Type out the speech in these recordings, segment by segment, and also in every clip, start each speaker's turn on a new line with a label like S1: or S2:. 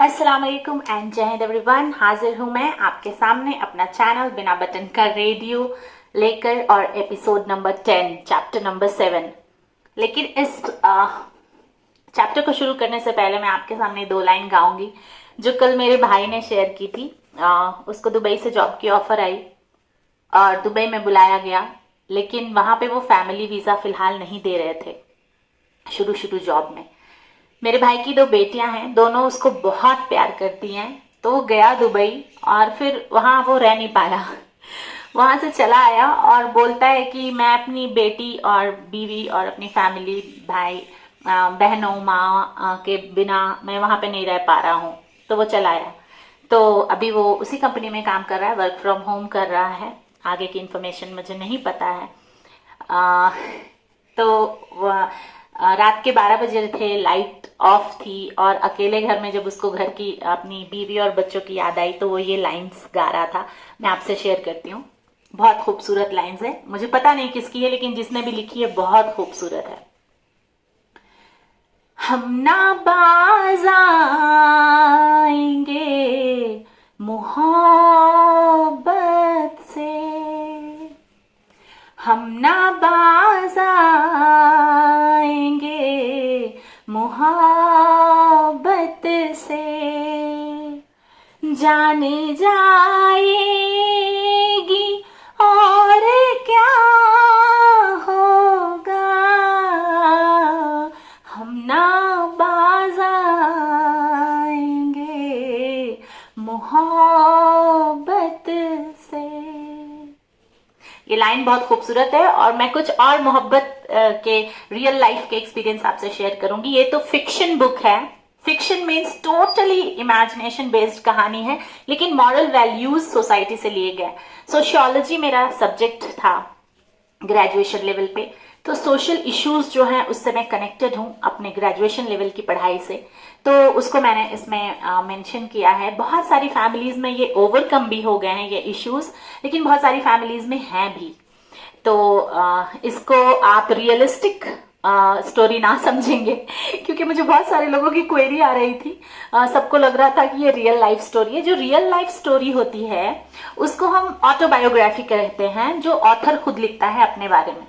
S1: अस्सलाम वालेकुम एंड जय हिंद एवरीवन। हाजिर हूँ मैं आपके सामने अपना चैनल बिना बटन का रेडियो लेकर और एपिसोड नंबर 10 चैप्टर नंबर 7। लेकिन इस चैप्टर को शुरू करने से पहले मैं आपके सामने 2 लाइन गाऊंगी जो कल मेरे भाई ने शेयर की थी। उसको दुबई से जॉब की ऑफर आई और दुबई में बुलाया गया, लेकिन वहां पे वो फैमिली वीजा फिलहाल नहीं दे रहे थे शुरू जॉब में। मेरे भाई की 2 बेटियां हैं, दोनों उसको बहुत प्यार करती हैं, तो वो गया दुबई और फिर वहां वो रह नहीं पाया। वहां से चला आया और बोलता है कि मैं अपनी बेटी और बीवी और अपनी फैमिली, भाई बहनों माँ के बिना मैं वहां पे नहीं रह पा रहा हूँ, तो वो चला आया। तो अभी वो उसी कंपनी में काम कर रहा है, वर्क फ्रॉम होम कर रहा है। आगे की इंफॉर्मेशन मुझे नहीं पता है। तो रात के 12 बजे थे, लाइट ऑफ थी और अकेले घर में जब उसको घर की अपनी बीवी और बच्चों की याद आई तो वो ये लाइंस गा रहा था। मैं आपसे शेयर करती हूँ। बहुत खूबसूरत लाइंस है, मुझे पता नहीं किसकी है, लेकिन जिसने भी लिखी है बहुत खूबसूरत है। हम ना बाज आएंगे मोहब्बत से, हम ना बाज आएंगे मोहब्बत से, जाने जाएगी और क्या होगा, हम ना बाज आएंगे मोहब्बत से। ये लाइन बहुत खूबसूरत है और मैं कुछ और मोहब्बत के रियल लाइफ के एक्सपीरियंस आपसे शेयर करूंगी। ये तो फिक्शन बुक है, fiction means totally imagination based कहानी है, लेकिन मॉरल वैल्यूज सोसाइटी से लिए गए। सोशियोलॉजी मेरा सब्जेक्ट था ग्रेजुएशन लेवल पे, तो सोशल इश्यूज जो हैं उससे मैं कनेक्टेड हूँ अपने ग्रेजुएशन लेवल की पढ़ाई से, तो उसको मैंने इसमें मेंशन किया है। बहुत सारी फैमिलीज में ये ओवरकम भी हो गए हैं ये इश्यूज, लेकिन बहुत सारी फैमिलीज में हैं भी। तो इसको आप रियलिस्टिक स्टोरी ना समझेंगे, क्योंकि मुझे बहुत सारे लोगों की क्वेरी आ रही थी। सबको लग रहा था कि ये रियल लाइफ स्टोरी है। जो रियल लाइफ स्टोरी होती है उसको हम ऑटोबायोग्राफी कहते हैं, जो ऑथर खुद लिखता है अपने बारे में।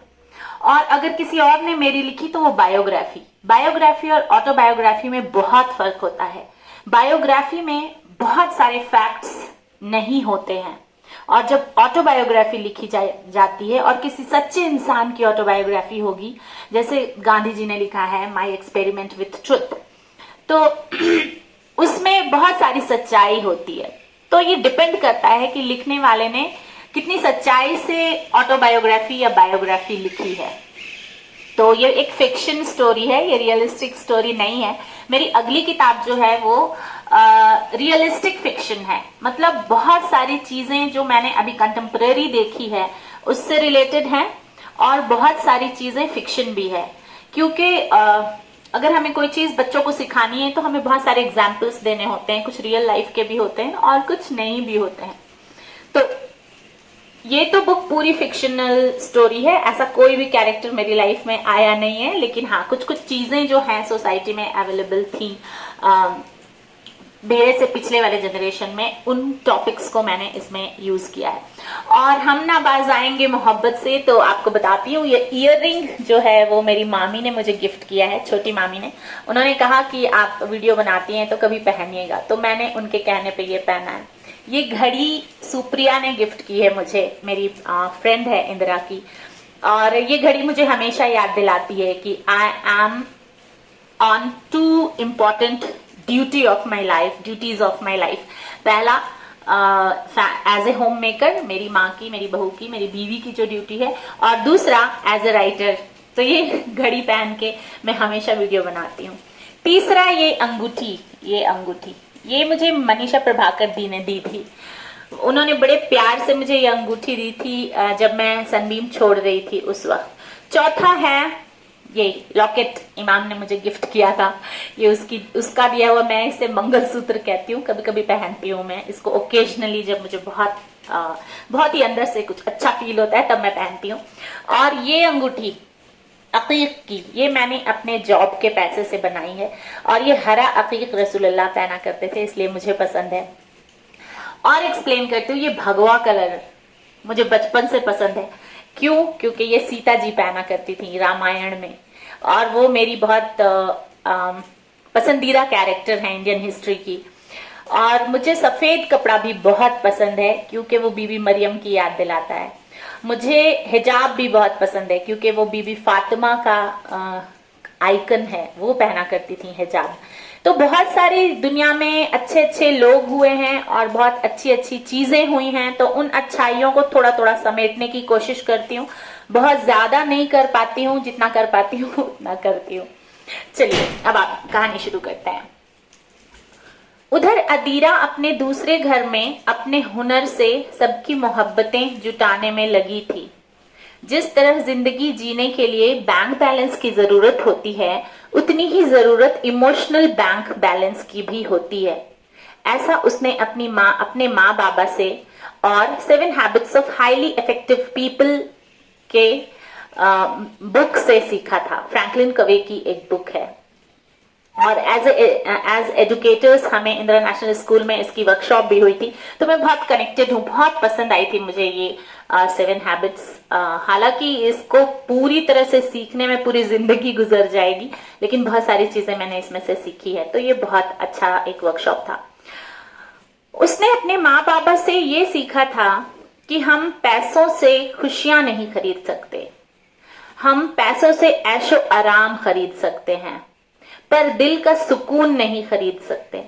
S1: और अगर किसी और ने मेरी लिखी तो वो बायोग्राफी। बायोग्राफी और ऑटोबायोग्राफी में बहुत फर्क होता है। बायोग्राफी में बहुत सारे फैक्ट्स नहीं होते हैं, और जब ऑटोबायोग्राफी लिखी जाती है और किसी सच्चे इंसान की ऑटोबायोग्राफी होगी, जैसे गांधी जी ने लिखा है माई एक्सपेरिमेंट विथ ट्रुथ, तो उसमें बहुत सारी सच्चाई होती है। तो ये डिपेंड करता है कि लिखने वाले ने कितनी सच्चाई से ऑटोबायोग्राफी या बायोग्राफी लिखी है। तो ये एक फिक्शन स्टोरी है, ये रियलिस्टिक स्टोरी नहीं है। मेरी अगली किताब जो है वो रियलिस्टिक फिक्शन है, मतलब बहुत सारी चीजें जो मैंने अभी कंटेम्पररी देखी है उससे रिलेटेड हैं, और बहुत सारी चीजें फिक्शन भी है। क्योंकि अगर हमें कोई चीज बच्चों को सिखानी है तो हमें बहुत सारे एग्जाम्पल्स देने होते हैं, कुछ रियल लाइफ के भी होते हैं और कुछ नहीं भी होते हैं। तो ये तो बुक पूरी फिक्शनल स्टोरी है, ऐसा कोई भी कैरेक्टर मेरी लाइफ में आया नहीं है, लेकिन हाँ कुछ कुछ चीजें जो हैं सोसाइटी में अवेलेबल थी मेरे से पिछले वाले जनरेशन में, उन टॉपिक्स को मैंने इसमें यूज किया है। और हम ना बाज आएंगे मोहब्बत से, तो आपको बताती हूँ ये ईयररिंग जो है वो मेरी मामी ने मुझे गिफ्ट किया है, छोटी मामी ने। उन्होंने कहा कि आप वीडियो बनाती हैं तो कभी पहनिएगा, तो मैंने उनके कहने पे ये पहना है। ये घड़ी सुप्रिया ने गिफ्ट की है मुझे, मेरी फ्रेंड है इंदिरा की, और ये घड़ी मुझे हमेशा याद दिलाती है कि I am on 2 important duties of my life. पहला एज ए होम मेकर, मेरी माँ की, मेरी बहू की, मेरी बीवी की जो ड्यूटी है, और दूसरा एज ए राइटर। तो ये घड़ी पहन के मैं हमेशा वीडियो बनाती हूँ। तीसरा ये अंगूठी ये मुझे मनीषा प्रभाकर दी ने दी थी। उन्होंने बड़े प्यार से मुझे ये अंगूठी दी थी जब मैं सनबीम छोड़ रही थी उस वक्त। चौथा है ये लॉकेट, इमाम ने मुझे गिफ्ट किया था, ये उसका दिया हुआ, मैं इसे मंगलसूत्र कहती हूँ, कभी कभी पहनती हूँ मैं इसको ओकेजनली, जब मुझे बहुत ही अंदर से कुछ अच्छा फील होता है तब मैं पहनती हूँ। और ये अंगूठी अकीक की, ये मैंने अपने जॉब के पैसे से बनाई है और ये हरा अकीक रसूलुल्लाह पहना करते थे, इसलिए मुझे पसंद है। और एक्सप्लेन करती हूँ, ये भगवा कलर मुझे बचपन से पसंद है। क्यों? क्योंकि ये सीता जी पहना करती थी रामायण में, और वो मेरी बहुत पसंदीदा कैरेक्टर है इंडियन हिस्ट्री की। और मुझे सफेद कपड़ा भी बहुत पसंद है क्योंकि वो बीबी मरियम की याद दिलाता है। मुझे हिजाब भी बहुत पसंद है क्योंकि वो बीबी फातिमा का आइकन है, वो पहना करती थी हिजाब। तो बहुत सारी दुनिया में अच्छे अच्छे लोग हुए हैं और बहुत अच्छी अच्छी चीजें हुई हैं, तो उन अच्छाइयों को थोड़ा थोड़ा समेटने की कोशिश करती हूँ। बहुत ज्यादा नहीं कर पाती हूँ, जितना कर पाती हूँ उतना करती हूँ। चलिए अब आप कहानी शुरू करते हैं। उधर अदीरा अपने दूसरे घर में अपने हुनर से सबकी मोहब्बतें जुटाने में लगी थी। जिस तरह जिंदगी जीने के लिए बैंक बैलेंस की जरूरत होती है, उतनी ही जरूरत इमोशनल बैंक बैलेंस की भी होती है। ऐसा उसने अपने माँ बाबा से और 7 habits of highly effective people के बुक से सीखा था। फ्रैंकलिन कवे की एक बुक है, और एज एजुकेटर्स हमें इंदिरा नेशनल स्कूल में इसकी वर्कशॉप भी हुई थी, तो मैं बहुत कनेक्टेड हूँ। बहुत पसंद आई थी मुझे ये 7 हैबिट्स। हालांकि इसको पूरी तरह से सीखने में पूरी जिंदगी गुजर जाएगी, लेकिन बहुत सारी चीजें मैंने इसमें से सीखी है, तो ये बहुत अच्छा एक वर्कशॉप था। उसने अपने माँ बाबा से ये सीखा था कि हम पैसों से खुशियां नहीं खरीद सकते, हम पैसों से ऐशो आराम खरीद सकते हैं, पर दिल का सुकून नहीं खरीद सकते।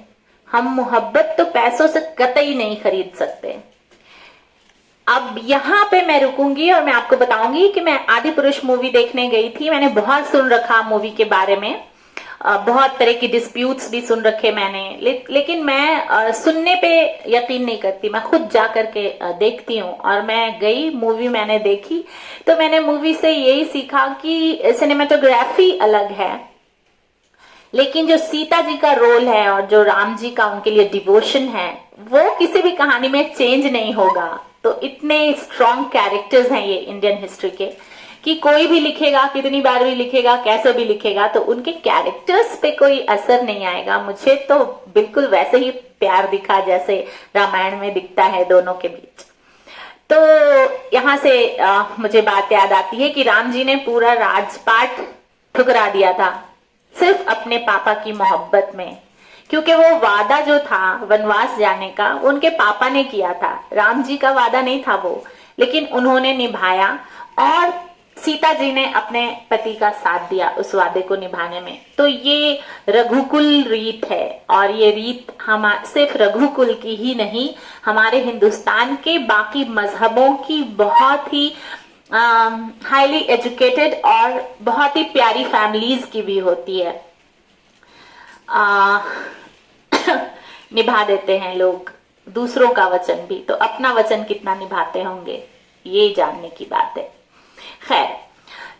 S1: हम मोहब्बत तो पैसों से कतई नहीं खरीद सकते। अब यहाँ पे मैं रुकूंगी और मैं आपको बताऊंगी कि मैं आदि पुरुष मूवी देखने गई थी। मैंने बहुत सुन रखा मूवी के बारे में, बहुत तरह की डिस्प्यूट्स भी सुन रखे मैंने, लेकिन मैं सुनने पे यकीन नहीं करती, मैं खुद जा करके देखती हूँ। और मैं गई, मूवी मैंने देखी, तो मैंने मूवी से यही सीखा कि सिनेमेटोग्राफी अलग है, लेकिन जो सीता जी का रोल है और जो राम जी का उनके लिए डिवोशन है, वो किसी भी कहानी में चेंज नहीं होगा। तो इतने स्ट्रॉन्ग कैरेक्टर्स हैं ये इंडियन हिस्ट्री के, कि कोई भी लिखेगा, कितनी बार भी लिखेगा, कैसे भी लिखेगा, तो उनके कैरेक्टर्स पे कोई असर नहीं आएगा। मुझे तो बिल्कुल वैसे ही प्यार दिखा जैसे रामायण में दिखता है दोनों के बीच। तो यहाँ से मुझे बात याद आती है कि राम जी ने पूरा राजपाट ठुकरा दिया था सिर्फ अपने पापा की मोहब्बत में, क्योंकि वो वादा जो था वनवास जाने का, उनके पापा ने किया था। राम जी का वादा नहीं था वो, लेकिन उन्होंने निभाया, और सीता जी ने अपने पति का साथ दिया उस वादे को निभाने में। तो ये रघुकुल रीत है, और ये रीत हम सिर्फ रघुकुल की ही नहीं, हमारे हिंदुस्तान के बाकी मजहबों की बहुत ही हाईली एजुकेटेड और बहुत ही प्यारी फैमिलीज की भी होती है। निभा देते हैं लोग दूसरों का वचन भी, तो अपना वचन कितना निभाते होंगे, ये जानने की बात है। खैर,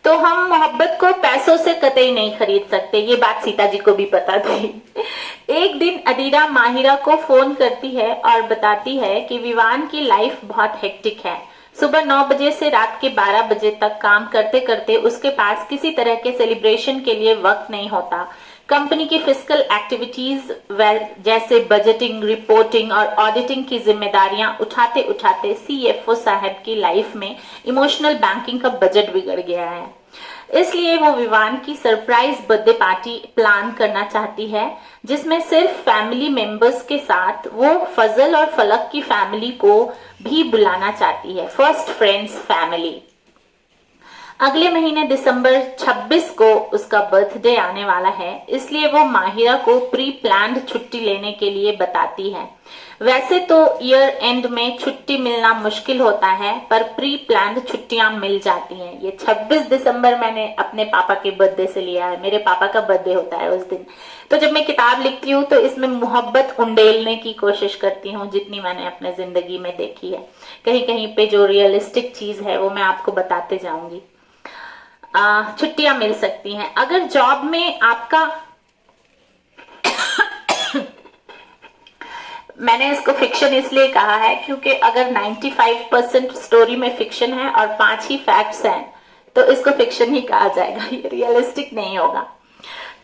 S1: तो हम मोहब्बत को पैसों से कतई नहीं खरीद सकते, ये बात सीता जी को भी पता थी। एक दिन अदीरा माहिरा को फोन करती है और बताती है कि विवान की लाइफ बहुत हेक्टिक है। सुबह 9 बजे से रात के 12 बजे तक काम करते करते उसके पास किसी तरह के सेलिब्रेशन के लिए वक्त नहीं होता। कंपनी की फिजिकल एक्टिविटीज जैसे बजटिंग, रिपोर्टिंग और ऑडिटिंग की जिम्मेदारियां उठाते उठाते सीएफओ साहब की लाइफ में इमोशनल बैंकिंग का बजट बिगड़ गया है। इसलिए वो विवान की सरप्राइज बर्थडे पार्टी प्लान करना चाहती है, जिसमें सिर्फ फैमिली मेंबर्स के साथ वो फजल और फलक की फैमिली को भी बुलाना चाहती है, फर्स्ट फ्रेंड्स फैमिली। अगले महीने दिसंबर 26 को उसका बर्थडे आने वाला है, इसलिए वो माहिरा को प्री प्लान्ड छुट्टी लेने के लिए बताती है। वैसे तो ईयर एंड में छुट्टी मिलना मुश्किल होता है, पर प्री प्लान्ड छुट्टियां मिल जाती हैं। ये 26 दिसंबर मैंने अपने पापा के बर्थडे से लिया है, मेरे पापा का बर्थडे होता है उस दिन। तो जब मैं किताब लिखती हूँ तो इसमें मोहब्बत उंडेलने की कोशिश करती हूँ, जितनी मैंने अपने जिंदगी में देखी है। कहीं कहीं पे जो रियलिस्टिक चीज है वो मैं आपको बताते जाऊंगी। छुट्टियां मिल सकती हैं अगर जॉब में आपका मैंने इसको फिक्शन इसलिए कहा है क्योंकि अगर 95% स्टोरी में फिक्शन है और 5 ही फैक्ट्स हैं, तो इसको फिक्शन ही कहा जाएगा, ये रियलिस्टिक नहीं होगा।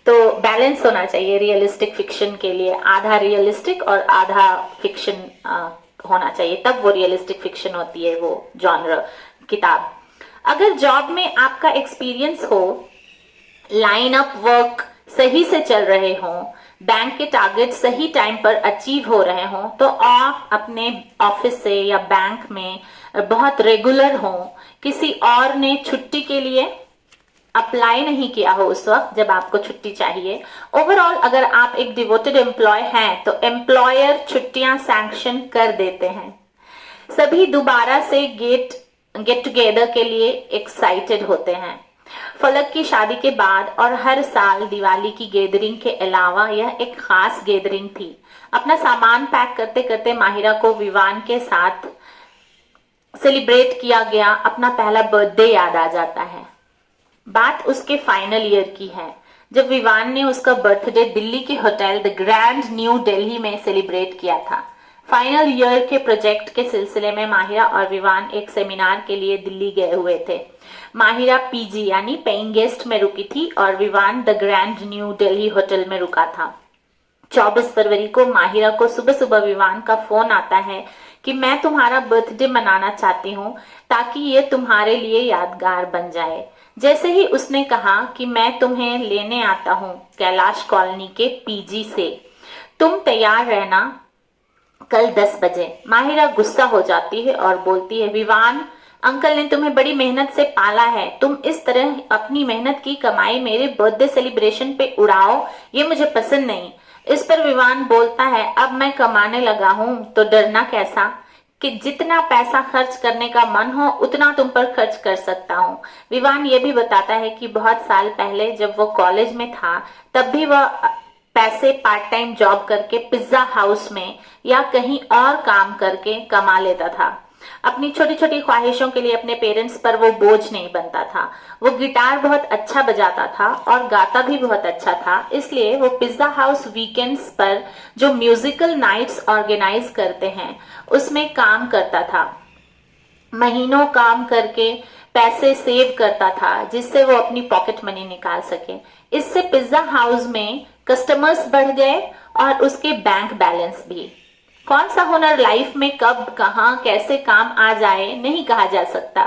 S1: तो बैलेंस होना चाहिए रियलिस्टिक फिक्शन के लिए, आधा रियलिस्टिक और आधा फिक्शन होना चाहिए, तब वो रियलिस्टिक फिक्शन होती है वो जॉनर किताब। अगर जॉब में आपका एक्सपीरियंस हो, लाइन अप वर्क सही से चल रहे हो, बैंक के टारगेट सही टाइम पर अचीव हो रहे हो, तो आप अपने ऑफिस से या बैंक में बहुत रेगुलर हो, किसी और ने छुट्टी के लिए अप्लाई नहीं किया हो उस वक्त जब आपको छुट्टी चाहिए। ओवरऑल अगर आप एक डिवोटेड एम्प्लॉय हैं तो एम्प्लॉयर छुट्टियां सैंक्शन कर देते हैं। सभी दोबारा से गेट टुगेदर के लिए एक्साइटेड होते हैं। फलक की शादी के बाद और हर साल दिवाली की गैदरिंग के अलावा यह एक खास गैदरिंग थी। अपना सामान पैक करते करते माहिरा को विवान के साथ सेलिब्रेट किया गया अपना पहला बर्थडे याद आ जाता है। बात उसके फाइनल ईयर की है, जब विवान ने उसका बर्थडे दिल्ली के hotel The Grand new Delhi में सेलिब्रेट किया था। फाइनल ईयर के प्रोजेक्ट के सिलसिले में माहिरा और विवान एक सेमिनार के लिए दिल्ली गए हुए थे। माहिरा पीजी यानी पेइंग गेस्ट में रुकी थी और Vivaan the Grand new Delhi hotel में रुका था। 24 फरवरी को माहिरा को सुबह सुबह विवान का फोन आता है कि मैं तुम्हारा बर्थडे मनाना चाहती हूँ ताकि ये तुम्हारे लिए यादगार बन जाए। जैसे ही उसने कहा कि मैं तुम्हें लेने आता हूँ कैलाश कॉलोनी के पीजी से, तुम तैयार रहना कल 10 बजे। माहिरा गुस्सा हो जाती है और बोलती है, विवान अंकल ने तुम्हें बड़ी मेहनत से पाला है, तुम इस तरह अपनी मेहनत की कमाई मेरे बर्थडे सेलिब्रेशन पे उड़ाओ, ये मुझे पसंद नहीं। इस पर विवान बोलता है, अब मैं कमाने लगा हूं तो डरना कैसा, कि जितना पैसा खर्च करने का मन हो उतना तुम पर खर्च कर सकता हूँ। विवान ये भी बताता है कि बहुत साल पहले जब वो कॉलेज में था तब भी वह पैसे पार्ट टाइम जॉब करके पिज्जा हाउस में या कहीं और काम करके कमा लेता था। अपनी छोटी छोटी ख्वाहिशों के लिए अपने पेरेंट्स पर वो बोझ नहीं बनता था। वो गिटार बहुत अच्छा बजाता था और गाता भी बहुत अच्छा था, इसलिए वो पिज्जा हाउस वीकेंड्स पर जो म्यूजिकल नाइट्स ऑर्गेनाइज करते हैं उसमें काम करता था। महीनों काम करके पैसे सेव करता था जिससे वो अपनी पॉकेट मनी निकाल सके। इससे पिज्जा हाउस में कस्टमर्स बढ़ गए और उसके बैंक बैलेंस भी। कौन सा हुनर लाइफ में कब कहां कैसे काम आ जाए नहीं कहा जा सकता।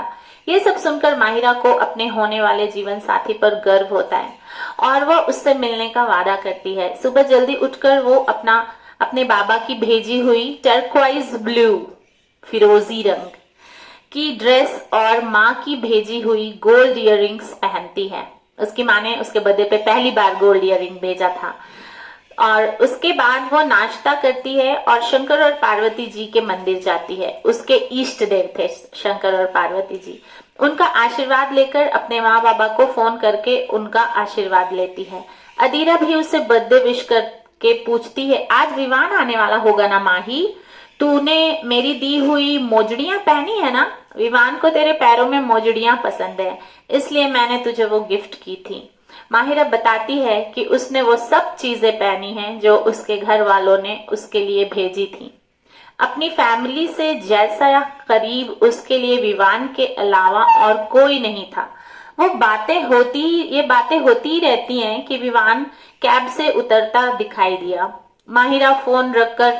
S1: ये सब सुनकर माहिरा को अपने होने वाले जीवन साथी पर गर्व होता है और वह उससे मिलने का वादा करती है। सुबह जल्दी उठकर वो अपने बाबा की भेजी हुई टर्क्वाइज ब्लू फिरोजी रंग की ड्रेस और माँ की भेजी हुई गोल्ड इयररिंग्स पहनती है। उसकी माँ ने उसके बर्थडे पे पहली बार गोल्ड इयररिंग भेजा था। और उसके बाद वो नाश्ता करती है और शंकर और पार्वती जी के मंदिर जाती है। उसके इष्ट देव थे शंकर और पार्वती जी। उनका आशीर्वाद लेकर अपने माँ बाबा को फोन करके उनका आशीर्वाद लेती है। अदीरा भी उसे बर्थडे विश करके पूछती है, आज विवान आने वाला होगा ना माही, तूने मेरी दी हुई मोजड़ियां पहनी है ना? विवान को तेरे पैरों में मोजड़ियां पसंद है, इसलिए मैंने तुझे वो गिफ्ट की थी। माहिरा बताती है कि उसने वो सब चीजें पहनी हैं जो उसके घर वालों ने उसके लिए भेजी थी। अपनी फैमिली से जैसा करीब उसके लिए विवान के अलावा और कोई नहीं था। ये बातें होती रहती हैं कि विवान कैब से उतरता दिखाई दिया। माहिरा फोन रखकर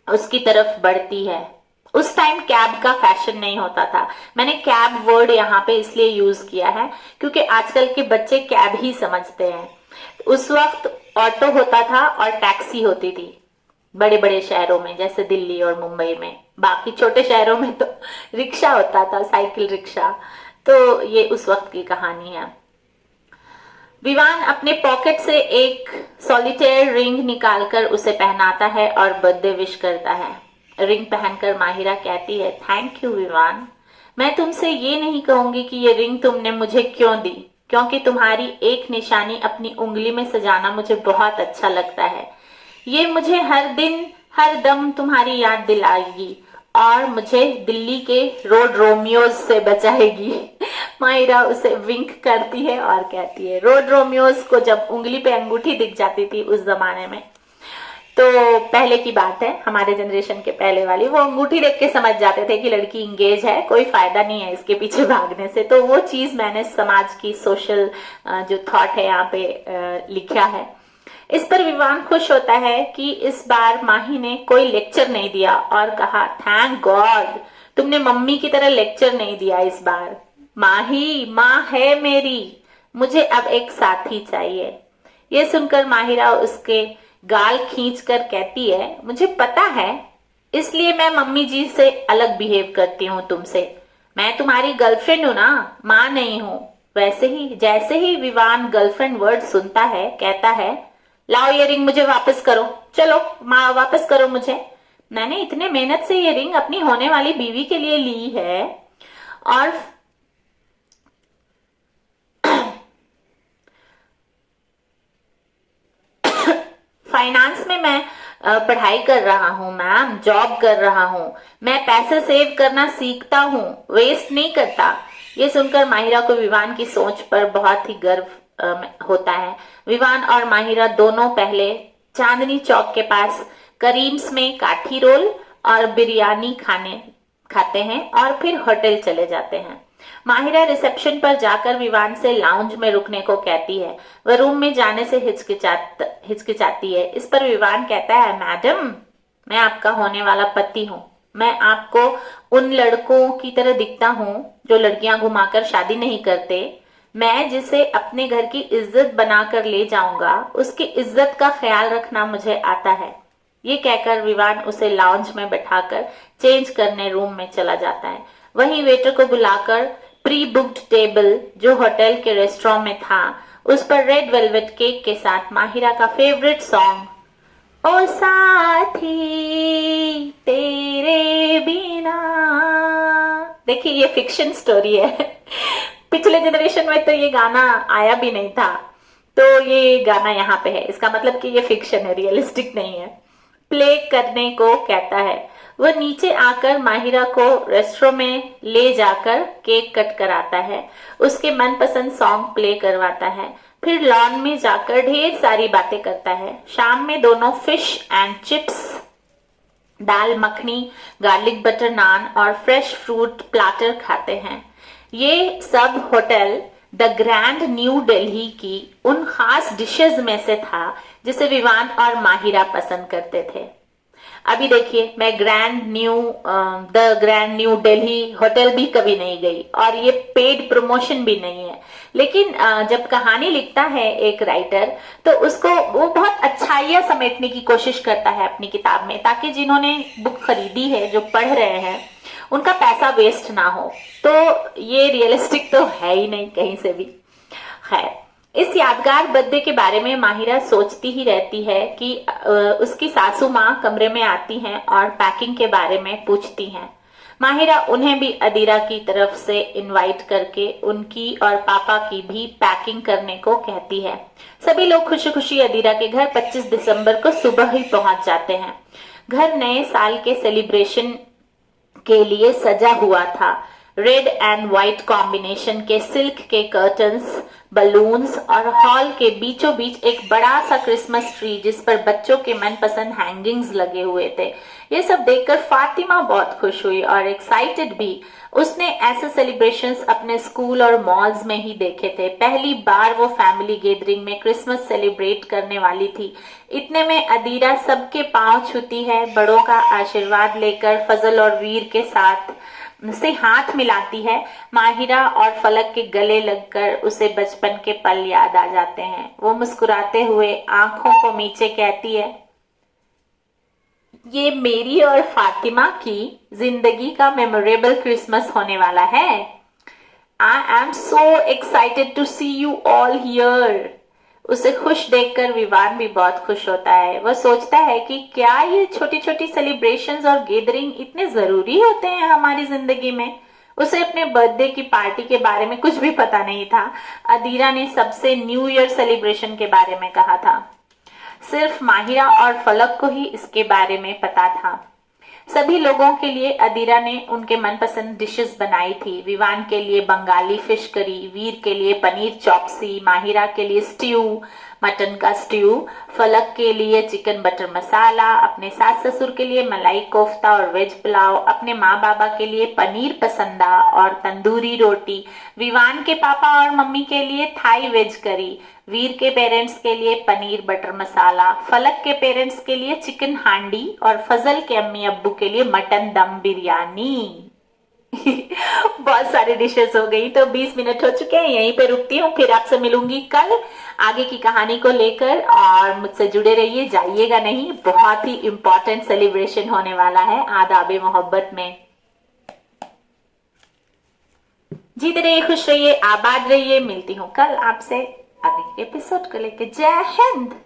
S1: उसकी तरफ बढ़ती है। उस टाइम कैब का फैशन नहीं होता था। मैंने कैब वर्ड यहाँ पे इसलिए यूज किया है क्योंकि आजकल के बच्चे कैब ही समझते हैं। उस वक्त ऑटो होता था और टैक्सी होती थी बड़े बड़े शहरों में जैसे दिल्ली और मुंबई में। बाकी छोटे शहरों में तो रिक्शा होता था, साइकिल रिक्शा। तो ये उस वक्त की कहानी है। विवान अपने पॉकेट से एक सॉलिटेयर रिंग निकालकर उसे पहनाता है और बर्थडे विश करता है। रिंग पहनकर माहिरा कहती है, थैंक यू विवान। मैं तुमसे ये नहीं कहूंगी कि ये रिंग तुमने मुझे क्यों दी, क्योंकि तुम्हारी एक निशानी अपनी उंगली में सजाना मुझे बहुत अच्छा लगता है। ये मुझे हर दिन हर दम तुम्हारी याद दिलाएगी और मुझे दिल्ली के रोड रोमियोज से बचाएगी। माहिरा उसे विंक करती है और कहती है, रोड रोमियोज को जब उंगली पे अंगूठी दिख जाती थी उस जमाने में, तो पहले की बात है, हमारे जनरेशन के पहले वाली, वो अंगूठी देख के समझ जाते थे कि लड़की इंगेज है, कोई फायदा नहीं है इसके पीछे भागने से। तो वो चीज मैंने समाज की सोशल जो थॉट है यहाँ पे लिखा है। इस पर विवान खुश होता है कि इस बार माही ने कोई लेक्चर नहीं दिया और कहा, थैंक गॉड तुमने मम्मी की तरह लेक्चर नहीं दिया इस बार। माही माँ है मेरी, मुझे अब एक साथी चाहिए। ये सुनकर माहिरा उसके गाल खींचकर कहती है, मुझे पता है, इसलिए मैं मम्मी जी से अलग बिहेव करती हूँ तुमसे। मैं तुम्हारी गर्लफ्रेंड हूं ना, माँ नहीं हूँ। वैसे ही जैसे ही विवान गर्लफ्रेंड वर्ड सुनता है, कहता है, लाओ ये रिंग मुझे वापस करो, चलो माँ वापस करो मुझे। मैंने इतने मेहनत से ये रिंग अपनी होने वाली बीवी के लिए ली है, और फाइनेंस में मैं पढ़ाई कर रहा हूँ मैम, जॉब कर रहा हूँ। मैं पैसे सेव करना सीखता हूँ, वेस्ट नहीं करता। ये सुनकर माहिरा को विवान की सोच पर बहुत ही गर्व होता है। विवान और माहिरा दोनों पहले चांदनी चौक के पास करीम्स में काठी रोल और बिरयानी खाते हैं और फिर होटल चले जाते हैं। माहिरा रिसेप्शन पर जाकर विवान से लाउंज में रुकने को कहती है। वह रूम में जाने से हिचकिचाती है। इस पर विवान कहता है, मैडम मैं आपका होने वाला पति हूँ। मैं आपको उन लड़कों की तरह दिखता हूँ जो लड़कियां घुमाकर शादी नहीं करते। मैं जिसे अपने घर की इज्जत बनाकर ले जाऊंगा, उसकी इज्जत का ख्याल रखना मुझे आता है। ये कहकर विवान उसे लाउंज में बैठाकर चेंज करने रूम में चला जाता है। वहीं वेटर को बुलाकर प्री बुक्ड टेबल जो होटल के रेस्टोरेंट में था, उस पर रेड वेलवेट केक के साथ माहिरा का फेवरेट सॉन्ग, ओ साथी तेरे बिना। देखिए ये फिक्शन स्टोरी है। पिछले जनरेशन में तो ये गाना आया भी नहीं था, तो ये गाना यहाँ पे है। इसका मतलब कि ये फिक्शन है, रियलिस्टिक नहीं है। प्ले करने को कहता है। वह नीचे आकर माहिरा को रेस्टोरेंट में ले जाकर केक कट कराता है, उसके मनपसंद सॉन्ग प्ले करवाता है, फिर लॉन में जाकर ढेर सारी बातें करता है। शाम में दोनों fish and chips, dal makhani, garlic butter naan और फ्रेश फ्रूट प्लाटर खाते हैं। ये सब Hotel The Grand new Delhi की उन खास डिशेज में से था जिसे विवान और माहिरा पसंद करते थे। अभी देखिए, मैं the Grand new Delhi hotel भी कभी नहीं गई और ये पेड प्रमोशन भी नहीं है। लेकिन जब कहानी लिखता है एक राइटर, तो उसको वो बहुत अच्छाइयां समेटने की कोशिश करता है अपनी किताब में, ताकि जिन्होंने बुक खरीदी है, जो पढ़ रहे हैं, उनका पैसा वेस्ट ना हो। तो ये रियलिस्टिक तो है ही नहीं कहीं से भी। खैर, इस यादगार बर्थडे के बारे में माहिरा सोचती ही रहती है कि उसकी सासू माँ कमरे में आती हैं और पैकिंग के बारे में पूछती हैं। माहिरा उन्हें भी अदीरा की तरफ से इनवाइट करके उनकी और पापा की भी पैकिंग करने को कहती है। सभी लोग खुशी खुशी अदीरा के घर 25 दिसंबर को सुबह ही पहुंच जाते हैं। घर नए साल के सेलिब्रेशन के लिए सजा हुआ था। रेड एंड व्हाइट कॉम्बिनेशन के सिल्क के कर्टन्स, बलून्स और हॉल के बीचों बीच एक बड़ा सा क्रिसमस ट्री जिस पर बच्चों के मनपसंद हैंगिंग्स लगे हुए थे। ये सब देखकर फातिमा बहुत खुश हुई और एक्साइटेड भी। उसने ऐसे सेलिब्रेशंस अपने स्कूल और मॉल्स में ही देखे थे। पहली बार वो फैमिली गैदरिंग में क्रिसमस सेलिब्रेट करने वाली थी। इतने में अदीरा सबके पांव छूती है, बड़ों का आशीर्वाद लेकर फजल और वीर के साथ से हाथ मिलाती है। माहिरा और फलक के गले लगकर उसे बचपन के पल याद आ जाते हैं। वो मुस्कुराते हुए आंखों को नीचे कहती है, ये मेरी और फातिमा की जिंदगी का मेमोरेबल क्रिसमस होने वाला है। I am so excited to see you all here. उसे खुश देखकर विवान भी बहुत खुश होता है। वह सोचता है कि क्या ये छोटी छोटी सेलिब्रेशंस और गैदरिंग इतने जरूरी होते हैं हमारी जिंदगी में। उसे अपने बर्थडे की पार्टी के बारे में कुछ भी पता नहीं था। अदीरा ने सबसे न्यू ईयर सेलिब्रेशन के बारे में कहा था। सिर्फ माहिरा और फलक को ही इसके बारे में पता था। सभी लोगों के लिए अदीरा ने उनके मनपसंद डिशेस बनाई थी। विवान के लिए बंगाली फिश करी, वीर के लिए पनीर चॉप्सी, माहिरा के लिए स्ट्यू, मटन का स्ट्यू, फलक के लिए चिकन बटर मसाला, अपने सास ससुर के लिए मलाई कोफ्ता और वेज पुलाव, अपने माँ बाबा के लिए पनीर पसंदा और तंदूरी रोटी, विवान के पापा और मम्मी के लिए थाई वेज करी, वीर के पेरेंट्स के लिए पनीर बटर मसाला, फलक के पेरेंट्स के लिए चिकन हांडी और फजल के अम्मी अब्बू के लिए मटन दम बिरयानी। बहुत सारी डिशेस हो गई। तो 20 मिनट हो चुके हैं, यहीं पे रुकती हूँ, फिर आपसे मिलूंगी कल आगे की कहानी को लेकर। और मुझसे जुड़े रहिए, जाइएगा नहीं, बहुत ही इंपॉर्टेंट सेलिब्रेशन होने वाला है आदाबे मोहब्बत में। जीते रहिए, खुश रहिए, आबाद रहिए। मिलती हूँ कल आपसे आगे के एपिसोड को लेकर। जय हिंद।